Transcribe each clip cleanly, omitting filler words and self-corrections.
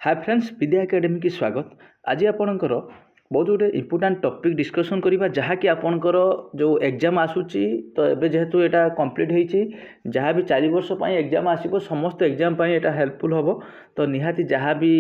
Hi friends, विद्या academy की स्वागत। आज आपणकर बहुत गोटे इंपोर्टाट टॉपिक डिस्कसन करवा जहाँकि आपणकर जो एग्जाम आसूची तो एबे जेहेतु यहाँ कंप्लीट होती जहाँ भी 4 वर्ष एग्जाम आसो समस्त एग्जाम यहाँ हेल्पफुल हम तो निहाती जहाँ भी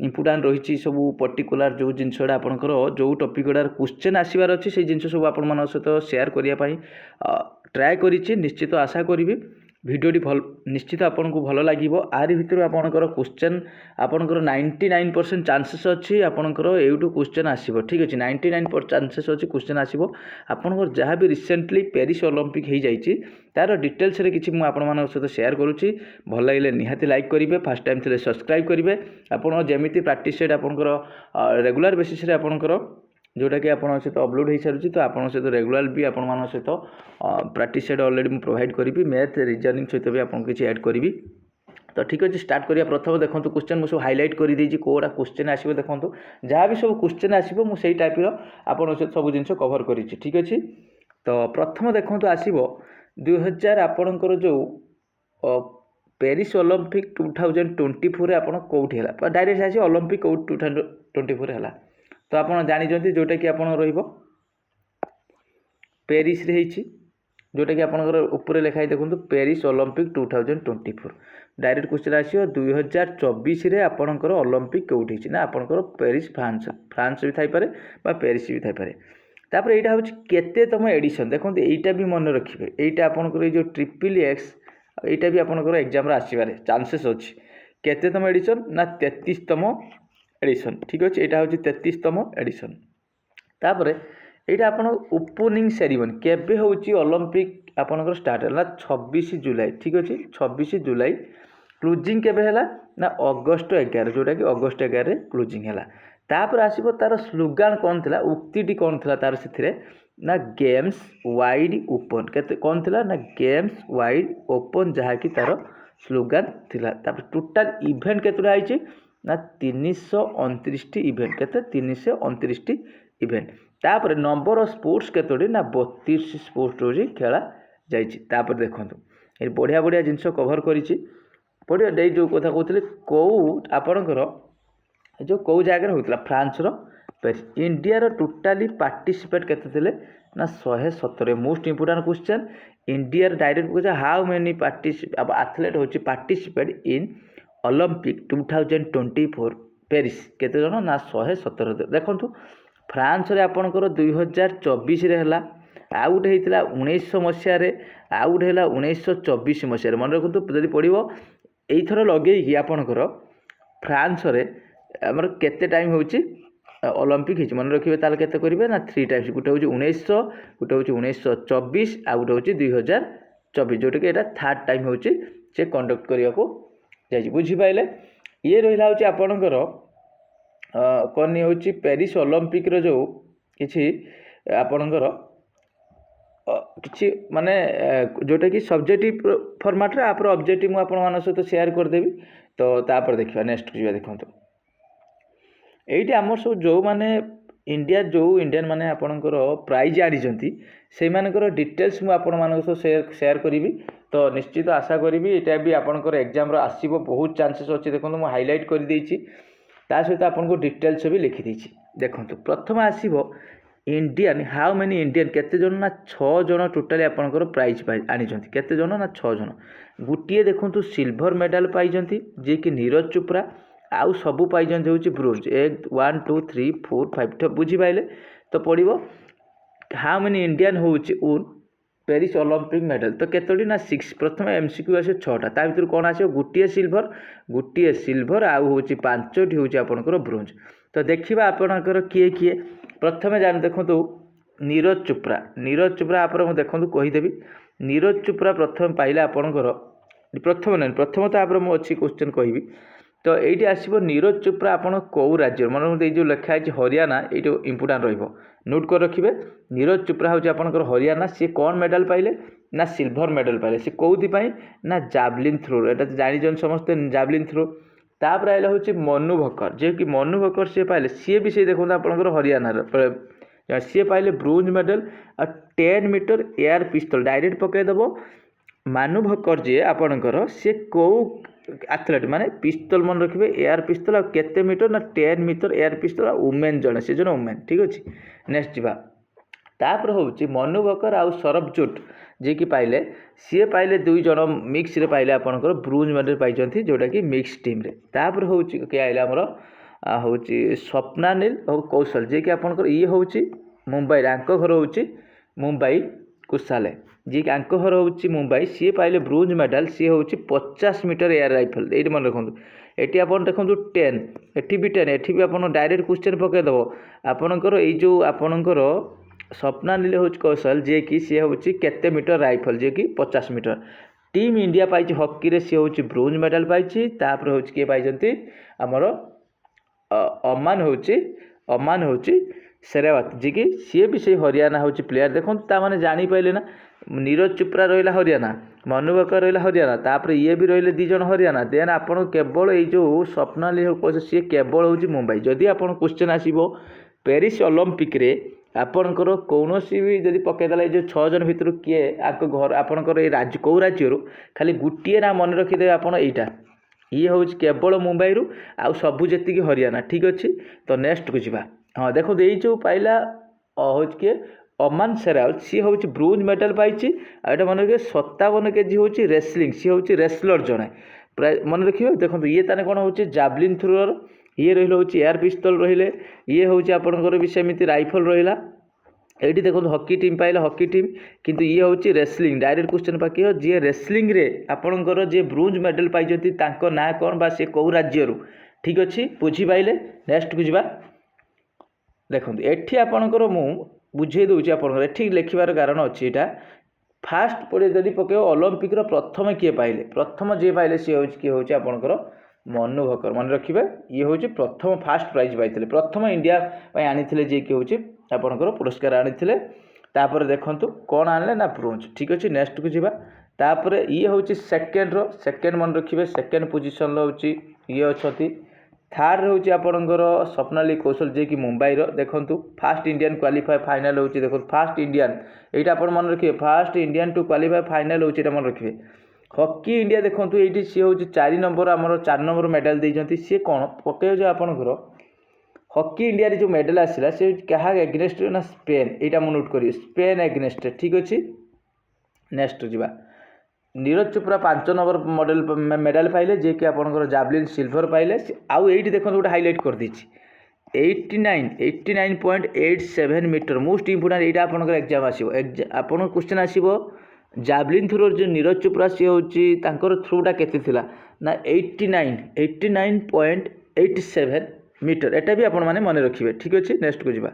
इंपोर्टाट रही सब पर्टिकुलर जो जिनसा आपणकर जो टॉपिक गुड़ा क्वेश्चन आसबार अच्छी से जिन सब आपण सहित सेयार करने ट्राए करी निश्चित आशा करी भिडियोटी भल निश्चित आपन को भल लगे आरि भितर आपणकर क्वेश्चन आपणकर 99% चांसेस अच्छी आपणकर एटू क्वेश्चन आसो ठीक अच्छे 99% चांसेस अच्छी क्वेश्चन आसो आपणकर जहाँ भी रिसेंटली पेरिस ओलंपिक हो जाइए तार डिटेल्स रे किसी मुझे सहित सेयार करुच्ची भल लगे निहाती लाइक करेंगे फास्ट टाइम थे सब्सक्राइब करेंगे आपड़ जमी प्राक्टिस सेट आपणकर रेगुलर बेसिस आपणकर जोटा कि आपन सहित अपलोड हो सारी तो आपन सहित रेगुलर भी आपण मान सहित प्रैक्टिस सेट ऑलरेडी मुझे प्रोवाइड करी मैथ रीजनिंग सहित भी आपको किसी ऐड करी तो ठीक अच्छे स्टार्ट करिया। प्रथम देखो क्वेश्चन मुझे हाईलाइट कर देती कौटा क्वेश्चन आसो देखो जहाँ भी सब क्वेश्चन आसो मुझे टाइप आपन सहित सब जिन कवर कर ठीक अच्छे। तो प्रथम देखो आसो 2000 आपणकर जो पेरिस ओलंपिक 2024 आपड़ कौटी है डायरेक्ट आसी ओलंपिक कौट 2024 है तो आप जानते जोटा कि आपन पेरिस रे जोटा कि आपंकर ऊपर लिखाई देखो पेरिस ओलंपिक 2024 डायरेक्ट क्वेश्चन आसो 2024 रे आपणकर ओलंपिक कौटी ना आपंकर पेरिस फ्रांस भी थाईपे पेरिस भी थाईपे तापर यहाँ हूँ केतेतम एडिशन देखो यहीटा भी मन रखिए यहीटा आपंकर जो XXX यहाँ भी आपंकर एग्जाम आसबार चांसेस अच्छी केतेतम एडिशन ना 33तम एडिशन ठीक अच्छे यहाँ हूँ 33तम एडिशन तापर यहाँ आपन ओपनिंग सेरिमनी केबे होची ओलंपिक आपनकर स्टार्ट है 26 जुलाई ठीक अच्छे 26 जुलाई क्लोजिंग केबे है ना अगस्ट 11 जोटा कि अगस्ट 11 क्लोजिंग है तापर आसो तार स्लोगान कौन थी उक्ति कौन थी तार से ना गेम्स वाइड ओपन के कौन थी ना गेम्स वाइड ओपन जहाँकि तार स्लोगान थिला तापर टोटाल इवेंट केतोटा आइछि ना 329 इवेंट के 329 इवेंट तापर नंबर ऑफ स्पोर्ट्स केतोटी ना 32 स्पोर्ट्स रोजी खेला जाइछि तापर देखंतु ए बढ़िया बढ़िया जिनस कवर करिछि बढ़िया डे जो कथा कहउतले को आपनकर जो को जगह होतला फ्रांस रो पेरिस इंडिया रो टोटाली पार्टिसिपेट केते थिले ना 117 most important question India direct पूछा हाउ मेनी एथलीट होछि पार्टिसिपेट इन ओलंपिक 2024 पेरिस केते जन ना 117 देखंतु फ्रांस रे आपनकर 2024 रे हला आ गोटे होता 1900 मसीह आ गोटे है 1924 मसीह मन रखु जब पड़ो यथर लगे आपणकर फ्रांस रे आमर केते टाइम होची ओलंपिक हो मन रखिए ताल केते करेंगे ना 3 टाइम्स गोटे हूँ 1900 गोटे हूँ 1924 आ गोटे हूँ 2024 जोटा कि यहाँ थर्ड टाइम हूँ से कंडक्ट करने को जाइए बुझीपारे ये रहा हूँ आपणकर कौन हूँ पेरिस ओलंपिक रो जो किसी आपणकर किसी माने जोटा कि सब्जेक्टिव फॉर्मेट रे आपर ऑब्जेक्टिव मु आपण मान सहित शेयर कर देबी तो तापर देखिबा नेक्स्ट जीवा देखंतु एइटी हमर सब जो माने इंडिया जो इंडियन माने आपणकर प्राइज आनिजंती से मानकर डिटेल्स मु आपण मान सहित शेयर करिवि तो निश्चित आशा करिवि एटा भी आपणकर एग्जाम रो आसीबो बहुत चांसेस अछि देखंतु मु हाईलाइट कर देछि ता सहित आपन को डिटेल्स भी लिखि देछि देखंतु प्रथम आसीबो इंडियन हाउ मेनी इंडियन केते जन ना 6 जन टोटाली आपनकर प्राइज आनिजंती केते जन ना 6 जन गुटिए देखंतु सिल्वर मेडल पाइजंती जे कि नीरज चोपड़ा आउ सबु पाइजंती होची ब्रोंज 1 2 3 4 5 तो बुझी पाइले तो पड़िबो हाउ मेनी इंडियन होची उन पेरिस ओलंपिक मेडल तो केतोटी ना 6 प्रथम एमसीक्यू आसे 6टा ता भीतर कोन आसे गुटिए सिल्वर आउ होची 5टी होची आपनकर ब्रोंज तो देखिबा आपनकर किए किए प्रथम जान देखो नीरज चोपड़ा आप देखो कहीदेवी नीरज चोपड़ा प्रथम पाइला आपणकर प्रथम ना प्रथम तो आप अच्छी क्वेश्चन कहबी तो ये आसो नीरज चोपड़ा आपन कौ राज्य मन जो लिखा है हरियाणा ये इंपोर्टाट रोट कर रखिए नीरज चोपड़ा हूँ आपंकर हरियाणा सी कौन मेडल पाइले ना सिल्वर मेडल पाइले सी कौन ना जावलिन थ्रो एटा जान समस्ते जावलिन थ्रो तापर आइला हूँ मनु भकर जे कि मनु भकर सी पाइले सी भी से देखो आपंकर हरियाणा सी पाइले ब्रोंज मेडल आ 10 मीटर एयर पिस्तल डायरेक्ट पकईदेव मानु भकर जी आपणकर सी कौ ଆଥଲେଟ୍ ମାନେ ପିସ୍ତଲ ମନେ ରଖିବେ ଏୟାର ପିସ୍ତଲ ଆଉ କେତେ ମିଟର ନା 10 ମିଟର ଏୟାର ପିସ୍ତଲ ଆଉ ଓମେନ୍ ଜଣେ ସେ ଜଣେ ଓମେନ୍ ଠିକ୍ ଅଛି। ନେକ୍ସଟ ଯିବା ତାପରେ ହେଉଛି ମନୁ ବକର ଆଉ ସରବଜୋଟ୍ ଯିଏକି ପାଇଲେ ସିଏ ପାଇଲେ 2 ଜଣ ମିକ୍ସରେ ପାଇଲେ ଆପଣଙ୍କର ବ୍ରୋଞ୍ଜ ମେଡାଲ ପାଇଛନ୍ତି ଯେଉଁଟାକି ମିକ୍ସ ଟିମ୍ରେ। ତାପରେ ହେଉଛି କିଏ ଆଇଲେ ଆମର ହେଉଛି ସ୍ୱପ୍ନାନିଲ ଆଉ କୌଶଲ ଯିଏକି ଆପଣଙ୍କର ଇଏ ହେଉଛି ମୁମ୍ବାଇରେ ଆଙ୍କ ଘର ହେଉଛି ମୁମ୍ବାଇ କୁସାଲେ ଯିଏକି ଆଙ୍କ ଘର ହେଉଛି ମୁମ୍ବାଇ ସିଏ ପାଇଲେ ବ୍ରୋଞ୍ଜ ମେଡାଲ ସିଏ ହେଉଛି 50 ମିଟର ଏୟାର ରାଇଫଲ ଏଇଠି ମନେ ରଖନ୍ତୁ। ଏଠି ଆପଣ ଦେଖନ୍ତୁ 10 ଏଠି ବି 10 ଏଠି ବି ଆପଣ ଡାଇରେକ୍ଟ କ୍ୱେଶ୍ଚନ୍ ପକାଇଦେବ ଆପଣଙ୍କର ଏଇ ଯେଉଁ ଆପଣଙ୍କର ସ୍ୱପ୍ନାନିଲ ହେଉଛି କୌଶଲ ଯିଏକି ସିଏ ହେଉଛି କେତେ ମିଟର ରାଇଫଲ ଯିଏକି 50 ମିଟର। ଟିମ୍ ଇଣ୍ଡିଆ ପାଇଛି ହକିରେ ସିଏ ହେଉଛି ବ୍ରୋଞ୍ଜ ମେଡାଲ ପାଇଛି। ତାପରେ ହେଉଛି କିଏ ପାଇଛନ୍ତି ଆମର ଅମାନ ହେଉଛି ସେରାୱତ ଯିଏକି ସିଏ ବି ସେଇ ହରିୟାଣା ହେଉଛି ପ୍ଲେୟାର। ଦେଖନ୍ତୁ ତାମାନେ ଜାଣିପାରିଲେ ନା ନୀରଜ ଚୋପ୍ରା ରହିଲା ହରିୟାଣା ମନୁ ବକର ରହିଲା ହରିୟାଣା ତାପରେ ଇଏ ବି ରହିଲେ 2 ଜଣ ହରିୟାଣା ଦେନ୍ ଆପଣ କେବଳ ଏଇ ଯେଉଁ ସ୍ୱପ୍ନାନିଲ କହୁଛ ସିଏ କେବଳ ହେଉଛି ମୁମ୍ବାଇ। ଯଦି ଆପଣ କ୍ୱେଶ୍ଚନ୍ ଆସିବ ପ୍ୟାରିସ୍ ଅଲମ୍ପିକରେ ଆପଣଙ୍କର କୌଣସି ବି ଯଦି ପକାଇଦେଲା ଏଇ ଯେଉଁ 6 ଜଣ ଭିତରୁ କିଏ ଆଙ୍କ ଘର ଆପଣଙ୍କର ଏଇ ରାଜ୍ୟ କେଉଁ ରାଜ୍ୟରୁ ଖାଲି ଗୋଟିଏ ନା ମନେ ରଖିଦେବେ ଆପଣ ଏଇଟା ଇଏ ହେଉଛି କେବଳ ମୁମ୍ବାଇରୁ ଆଉ ସବୁ ଯେତିକି ହରିୟାଣା ଠିକ୍ ଅଛି। ତ ନେକ୍ସଟକୁ ଯିବା ହଁ ଦେଖନ୍ତୁ ଏଇ ଯେଉଁ ପାଇଲା ହେଉଛି କିଏ ଅମାନ ସେରାୱତ ସିଏ ହେଉଛି ବ୍ରୋଞ୍ଜ ମେଡାଲ ପାଇଛି। ଆଉ ଏଇଟା ମନେ ରଖିବେ 57 କେଜି ହେଉଛି ରେସଲିଂ ସିଏ ହେଉଛି ରେସଲର ଜଣେ ପ୍ରାୟ ମନେ ରଖିବେ। ଦେଖନ୍ତୁ ଇଏ ତାହେଲେ କ'ଣ ହେଉଛି ଜାଭଲିନ୍ ଥ୍ରୋର ଇଏ ରହିଲେ ହେଉଛି ଏୟାର ପିସ୍ତଲ ରହିଲେ ଇଏ ହେଉଛି ଆପଣଙ୍କର ବି ସେମିତି ରାଇଫଲ ରହିଲା। ଏଇଠି ଦେଖନ୍ତୁ ହକି ଟିମ୍ ପାଇଲେ ହକି ଟିମ୍ କିନ୍ତୁ ଇଏ ହେଉଛି ରେସଲିଂ ଡାଇରେକ୍ଟ କ୍ୱେଶ୍ଚନ୍ ପାକିବ ଯିଏ ରେସଲିଂରେ ଆପଣଙ୍କର ଯିଏ ବ୍ରୋଞ୍ଜ ମେଡାଲ ପାଇଛନ୍ତି ତାଙ୍କ ନାଁ କ'ଣ ବା ସେ କେଉଁ ରାଜ୍ୟରୁ ଠିକ୍ ଅଛି ବୁଝିପାରିଲେ। ନେକ୍ସଟକୁ ଯିବା ଦେଖନ୍ତୁ ଏଠି ଆପଣଙ୍କର ମୁଁ ବୁଝେଇ ଦେଉଛି ଆପଣଙ୍କର ଏଠି ଲେଖିବାର କାରଣ ଅଛି ଏଇଟା ଫାଷ୍ଟ ପଡ଼େ ଯଦି ପକାଇବ ଅଲମ୍ପିକର ପ୍ରଥମେ କିଏ ପାଇଲେ ପ୍ରଥମ ଯିଏ ପାଇଲେ ସିଏ ହେଉଛି କିଏ ହେଉଛି ଆପଣଙ୍କର ମନୁ ବକର ମନେ ରଖିବେ ଇଏ ହେଉଛି ପ୍ରଥମ ଫାଷ୍ଟ ପ୍ରାଇଜ୍ ପାଇଥିଲେ ପ୍ରଥମ ଇଣ୍ଡିଆ ପାଇଁ ଆଣିଥିଲେ ଯିଏକି ହେଉଛି ଆପଣଙ୍କର ପୁରସ୍କାର ଆଣିଥିଲେ। ତାପରେ ଦେଖନ୍ତୁ କ'ଣ ଆଣିଲେ ନା ବ୍ରୋଞ୍ଜ ଠିକ୍ ଅଛି। ନେକ୍ସଟକୁ ଯିବା ତାପରେ ଇଏ ହେଉଛି ସେକେଣ୍ଡ ମନେ ରଖିବେ ସେକେଣ୍ଡ ପୋଜିସନ୍ର ହେଉଛି ଇଏ ଅଛନ୍ତି। ଥାର୍ଡ ହେଉଛି ଆପଣଙ୍କର ସ୍ୱପ୍ନାଲି କୌଶଲ ଯିଏକି ମୁମ୍ବାଇର ଦେଖନ୍ତୁ ଫାଷ୍ଟ ଇଣ୍ଡିଆନ୍ କ୍ୱାଲିଫାଏ ଫାଇନାଲ୍ ହେଉଛି ଦେଖନ୍ତୁ ଫାଷ୍ଟ ଇଣ୍ଡିଆନ୍ ଏଇଟା ଆପଣ ମନେ ରଖିବେ first Indian to qualify final ହେଉଛି ଏଇଟା ମନେ ରଖିବେ। ହକି ଇଣ୍ଡିଆ ଦେଖନ୍ତୁ ଏଇଠି ସିଏ ହେଉଛି 4 ନମ୍ବର ଆମର 4 ନମ୍ବର ମେଡାଲ ଦେଇଛନ୍ତି ସିଏ କ'ଣ ପକାଇବ ଯେ ଆପଣଙ୍କର ହକି ଇଣ୍ଡିଆରେ ଯେଉଁ ମେଡାଲ ଆସିଲା ସେ କାହା ଏଗ୍ନେଷ୍ଟରେ ନା ସ୍ପେନ୍ ଏଇଟା ମୁଁ ନୋଟ୍ କରିବି ସ୍ପେନ୍ ଏଗ୍ନେଷ୍ଟରେ ଠିକ୍ ଅଛି। ନେକ୍ସଟ ଯିବା ନୀରଜ ଚୋପ୍ରା 5 ନମ୍ବର ମେଡାଲ ପାଇଲେ ଯିଏକି ଆପଣଙ୍କର ଜାଭଲିନ୍ ସିଲଭର ପାଇଲେ। ଆଉ ଏଇଠି ଦେଖନ୍ତୁ ଗୋଟେ ହାଇଲାଇଟ୍ କରିଦେଇଛି 89.87 ମିଟର ମୋଷ୍ଟ ଇମ୍ପୋର୍ଟାଣ୍ଟ ଏଇଟା ଆପଣଙ୍କର ଏକ୍ଜାମ୍ ଆସିବ ଆପଣଙ୍କ କ୍ୱେଶ୍ଚନ୍ ଆସିବ ଜାଭଲିନ୍ ଥ୍ରୋର ଯେଉଁ ନୀରଜ ଚୋପ୍ରା ସିଏ ହେଉଛି ତାଙ୍କର ଥ୍ରୋଟା କେତେ ଥିଲା ନା 89.87 ମିଟର ଏଟା ବି ଆପଣମାନେ ମନେ ରଖିବେ ଠିକ୍ ଅଛି। ନେକ୍ସଟକୁ ଯିବା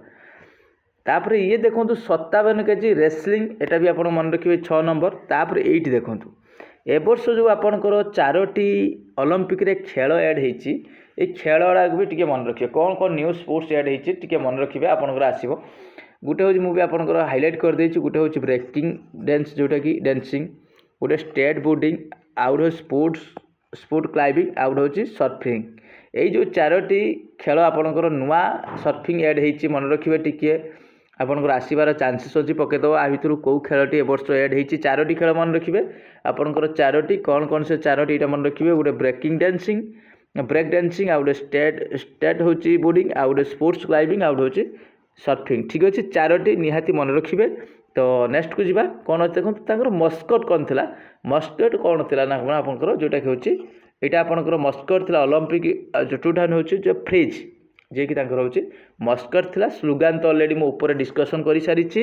ତାପରେ ଇଏ ଦେଖନ୍ତୁ 57 କେଜି ରେସଲିଂ ଏଟା ବି ଆପଣ ମନେ ରଖିବେ 6 ନମ୍ବର। ତାପରେ ଏଇଠି ଦେଖନ୍ତୁ ଏ ବର୍ଷ ଯେଉଁ ଆପଣଙ୍କର 4ଟି ଅଲମ୍ପିକରେ ଖେଳ ଆଡ଼୍ ହେଇଛି এই ଖେଳ ଗୁଡ଼ାକ ବି ଟିକେ ମନେ ରଖିବେ କ'ଣ ନ୍ୟୁ ସ୍ପୋର୍ଟସ ଆଡ଼୍ ହେଇଛି ଟିକେ ମନେ ରଖିବେ ଆପଣଙ୍କର ଆସିବ। ଗୋଟେ ହେଉଛି ମୁଁ ବି ଆପଣଙ୍କର ହାଇଲାଇଟ୍ କରିଦେଇଛି ଗୋଟେ ହେଉଛି ବ୍ରେକିଂ ଡ୍ୟାନ୍ସ ଯେଉଁଟାକି ଡ୍ୟାନ୍ସିଂ ଗୋଟେ ଷ୍ଟେଟ୍ ବୋର୍ଡ଼ିଂ ଆଉ ଗୋଟେ ସ୍ପୋର୍ଟ କ୍ଲାଇମ୍ବିଂ ଆଉ ଗୋଟେ ହେଉଛି ସର୍ଫିଂ। ଏଇ ଯେଉଁ 4ଟି ଖେଳ ଆପଣଙ୍କର ନୂଆ ସର୍ଫିଂ ଆଡ଼୍ ହେଇଛି ମନେ ରଖିବେ ଟିକିଏ ଆପଣଙ୍କର ଆସିବାର ଚାନ୍ସେସ୍ ଅଛି ପକାଇଦେବ ଆ ଭିତରୁ କେଉଁ ଖେଳଟି ଏ ବର୍ଷ ଆଡ଼୍ ହେଇଛି 4ଟି ଖେଳ ମନେ ରଖିବେ ଆପଣଙ୍କର 4ଟି କ'ଣ ସେ 4ଟି ଏଇଟା ମନେ ରଖିବେ ଗୋଟେ ବ୍ରେକିଂ ଡ୍ୟାନ୍ସିଂ ବ୍ରେକ୍ ଡ୍ୟାନ୍ସିଂ ଆଉ ଗୋଟେ ଷ୍ଟେଟ୍ ହେଉଛି ବୋର୍ଡ଼ିଂ ଆଉ ଗୋଟେ ସ୍ପୋର୍ଟସ୍ କ୍ଲାଇମ୍ବିଂ ଆଉ ଗୋଟେ ହେଉଛି ସର୍ଫିଂ ଠିକ୍ ଅଛି 4ଟି ନିହାତି ମନେ ରଖିବେ। ତ ନେକ୍ସଟକୁ ଯିବା କ'ଣ ଅଛି ଦେଖନ୍ତୁ ତାଙ୍କର ମସ୍କଟ୍ କ'ଣ ଥିଲା ମସ୍କଟ୍ କ'ଣ ଥିଲା ନା ଆପଣଙ୍କର ଯେଉଁଟାକି ହେଉଛି ଏଇଟା ଆପଣଙ୍କର ମସ୍କଟ୍ ଥିଲା ଅଲମ୍ପିକ୍ ଯେଉଁଟା ହେଉଛି ଯେଉଁ ଫ୍ରିଜ୍ ଯିଏକି ତାଙ୍କର ହେଉଛି ମସ୍କଟ୍ ଥିଲା ସ୍ଲୋଗାନ୍ ତ ଅଲରେଡ଼ି ମୁଁ ଉପରେ ଡିସ୍କସନ୍ କରିସାରିଛି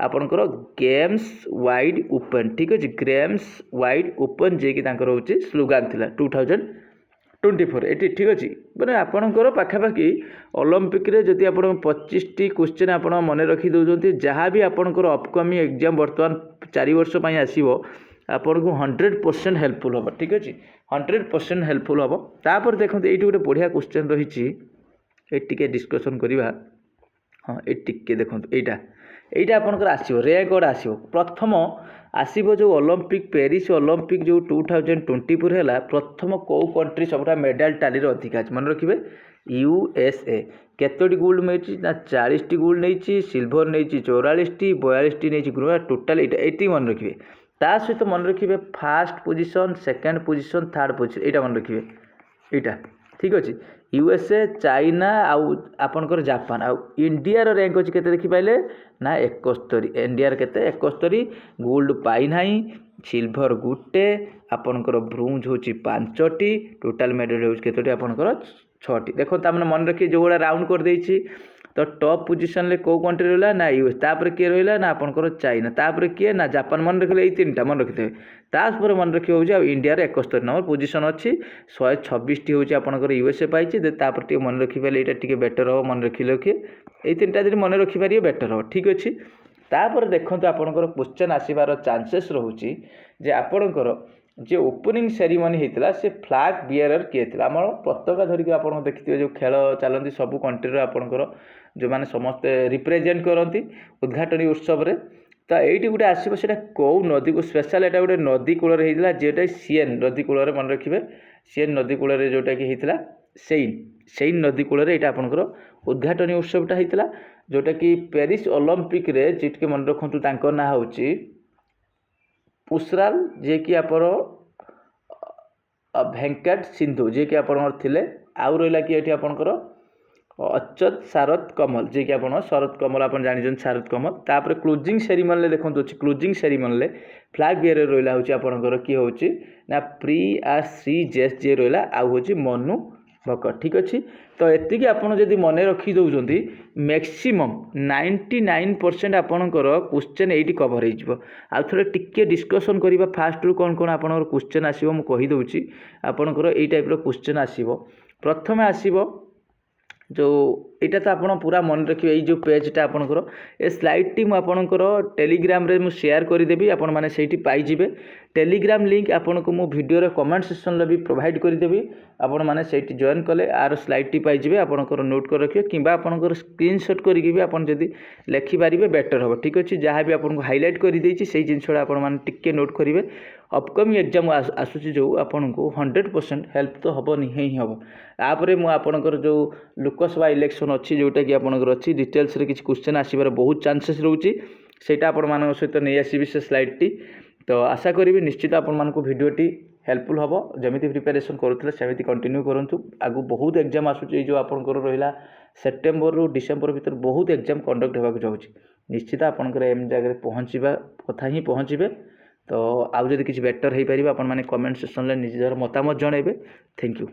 ଆପଣଙ୍କର ଗେମ୍ସ ୱାଇଡ୍ ଓପନ୍ ଠିକ୍ ଅଛି ଗେମ୍ସ ୱାଇଡ୍ ଓପନ୍ ଯିଏକି ତାଙ୍କର ହେଉଛି ସ୍ଲୋଗାନ୍ ଥିଲା 2024 ଏଠି ଠିକ୍ ଅଛି। ମାନେ ଆପଣଙ୍କର ପାଖାପାଖି ଅଲମ୍ପିକରେ ଯଦି ଆପଣ 25ଟି କ୍ୱେଶ୍ଚନ୍ ଆପଣ ମନେ ରଖି ଦେଉଛନ୍ତି ଯାହା ବି ଆପଣଙ୍କର ଅପକମିଂ ଏକ୍ଜାମ୍ ବର୍ତ୍ତମାନ 4 ବର୍ଷ ପାଇଁ ଆସିବ ଆପଣଙ୍କୁ 100% ହେଲ୍ପଫୁଲ୍ ହେବ ଠିକ୍ ଅଛି 100% ହେଲ୍ପଫୁଲ୍ ହେବ। ତାପରେ ଦେଖନ୍ତୁ ଏଇଠି ଗୋଟେ ବଢ଼ିଆ କ୍ୱେଶ୍ଚନ୍ ରହିଛି ଏଇଠି ଟିକେ ଡିସ୍କସନ୍ କରିବା ହଁ ଏଇଠି ଟିକେ ଦେଖନ୍ତୁ এইটা ଆପଣଙ୍କର ଆସିବ ର୍ୟାଙ୍କ ଅର୍ଡ଼ର ଆସିବ ପ୍ରଥମ ଆସିବ ଯେଉଁ ଅଲମ୍ପିକ୍ ପ୍ୟାରିସ୍ ଅଲମ୍ପିକ୍ ଯେଉଁ 2024 ହେଲା ପ୍ରଥମ କେଉଁ କଣ୍ଟ୍ରି ସବୁଠା ମେଡାଲ ଟାଲିରେ ଅଧିକା ଅଛି ମନେ ରଖିବେ USA କେତୋଟି ଗୋଲ୍ଡ ନେଇଛି ନା 40ଟି ଗୋଲ୍ଡ ନେଇଛି ସିଲଭର ନେଇଛି 44ଟି 42ଟି ନେଇଛି ଟୋଟାଲ ଏଇଟା ମନେ ରଖିବେ ता सहित मन रखिए fast position second position third position यहाँ मन रखिए यहाँ ठीक अच्छे यूएसए चाइना आउ आपणकर जापान आउ इंडिया रैंक अच्छी केते देखिपारे ना 71 इंडिया केते 71 गोल्ड पाई ना सिल्भर गुटे आपणकर ब्रोंज होची 5टी टोटाल मेडल होची केतोटी आपणकर 6टी देखो तामने मन रखिए जो गुड़ा राउंड कर देछि तो टॉप पोजिशन ले को कंट्री रहा ना यूएस तापर किए रहा ना आपणकर चाइना तापर किए ना जापान मन रखिले ये 3टा मन रखिथे तापर मन रखिए हो इंडिया 71 नंबर पोजिशन अच्छी 126 हूँ आपंकर यूएसए पाई तापर टे मन रखिपारे यहाँ टे बेटर हम मन रखिले कि ये 3टा जब मन रखिपारे बेटर हम ठीक अच्छे तापर देखो आपंकर क्वेश्चन आसबार चान्सेस रोचे जे आपणकर जे ओपनिंग सेरिमनी होता से फ्लैग बियरर किए थे आम पताका धरिक आप देखिए जो खेल चलती सब कंट्री आपणकर जो मैंने समस्ते रिप्रेजेंट करती उद्घाटनी उत्सव रे तो ये गोटे आसो से कौ नदी को स्पेशल यहाँ गोटे नदी कूल होता जोटा सीएन नदी कूल मन रखिए सीएन नदी कूल जोटा कि होता सेइन नदी कूल यहाँ आपंकर उद्घाटनी उत्सवटा होता जोटा कि पेरिस ओलंपिक रे जीट मन रखु ना हूँ पुष्राल जे कि आप भेंकट सिंधु जे कि आप आउ रहा कि ये आपंकर अच्युत शारद कमल जे कि आप शरद कमल आप जानी शारद कमल तापर क्लोजिंग सेरिमनी देखो अच्छे क्लोजिंग सेरिमनी फ्लैग बियर रहा हूँ आपंकर किए हूँ ना प्रिया श्री जेस जे रहा आउ हूँ मनु भकट ठीक अच्छे तो एतिक आपड़ जदि मन रखी दौरान मैक्सिमम 99% आपणकर क्वेश्चन ये कभर हो थे टिके डिस्कसन करवा फास्ट रू कौन कौन आप क्वेश्चन आसो मुझे आपणकर ये टाइप क्वेश्चन आसो प्रथम आसो जो यहाँ तो आप पूरा मन रखिए ये जो पेजटा आपंकर ए स्लाइड मुझे टेलीग्राम रे शेयर करदेवी आपण मैंने से पाइबे टेलीग्राम लिंक आपन को मो वीडियो कमेंट सेक्शन भी प्रोवाइड करदेवी आपण मैंने से जॉइन कले आर स्लाइड पाइबे आपंकर नोट कर रखिए कि आपंकर स्क्रीनशॉट करके भी आपन जदि लिखिपारे बेटर हम ठीक अच्छे जहाँ भी आपको हाईलाइट कर से जिनसा आपने टिके नोट करेंगे अपकमिंग एग्जाम आसूसी जो आपन को 100% हेल्प तो हम ही हम आपरे मुझे जो लोकसभा इलेक्शन अच्छी जोटा कि आपंकर अच्छी डिटेल्स रे किसी क्वेश्चन आसबार बहुत चान्सेस रोचे सेटा आपण मान सहित नहीं आसबि से स्लाइडटी तो आशा करी निश्चित आपण भिडियोटी हेल्पफुल हम जमी प्रिपेरेसन करुले सेमती कंटिन्यू करूँ आगु बहुत एग्जाम आसूँ जो आपंकर रहा सेप्टेम्बर रु डिसेम्बर भीतर बहुत एग्जाम कंडक्ट होगा जाऊँगी निश्चित आपंकर एम जगह पहुँचवा कथा ही पहुँचे तो आउ जदि किसी बेटर हो पार आप कमेंट सेक्शन में निजर मतामत जनइबे थैंक यू।